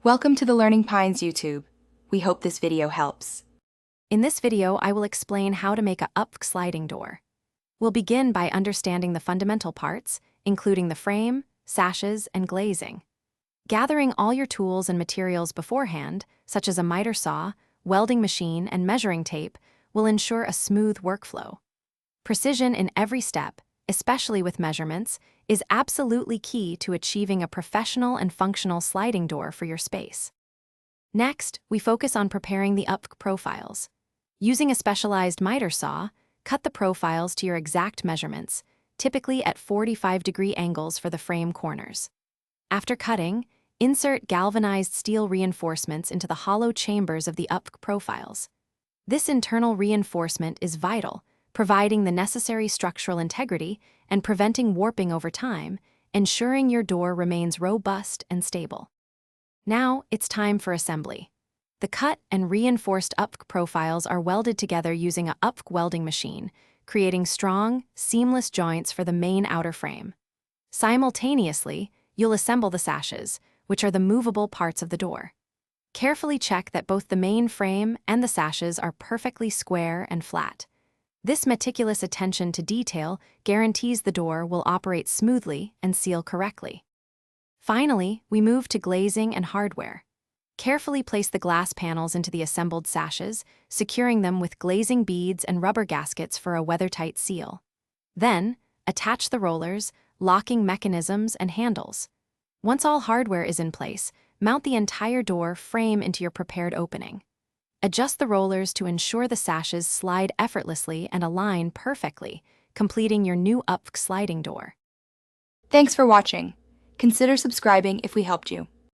Welcome to the Learning Pines YouTube. We hope this video helps. In this video, I will explain how to make a Upvc sliding door. We'll begin by understanding the fundamental parts, including the frame, sashes, and glazing. Gathering all your tools and materials beforehand, such as a miter saw, welding machine, and measuring tape, will ensure a smooth workflow. Precision in every step, especially with measurements, is absolutely key to achieving a professional and functional sliding door for your space. Next, we focus on preparing the Upvc profiles. Using a specialized miter saw, cut the profiles to your exact measurements, typically at 45-degree angles for the frame corners. After cutting, insert galvanized steel reinforcements into the hollow chambers of the Upvc profiles. This internal reinforcement is vital, providing the necessary structural integrity and preventing warping over time, ensuring your door remains robust and stable. Now, it's time for assembly. The cut and reinforced Upvc profiles are welded together using a Upvc welding machine, creating strong, seamless joints for the main outer frame. Simultaneously, you'll assemble the sashes, which are the movable parts of the door. Carefully check that both the main frame and the sashes are perfectly square and flat. This meticulous attention to detail guarantees the door will operate smoothly and seal correctly. Finally, we move to glazing and hardware. Carefully place the glass panels into the assembled sashes, securing them with glazing beads and rubber gaskets for a weather-tight seal. Then, attach the rollers, locking mechanisms, and handles. Once all hardware is in place, mount the entire door frame into your prepared opening. Adjust the rollers to ensure the sashes slide effortlessly and align perfectly, completing your new Upvc sliding door. Thanks for watching. Consider subscribing if we helped you.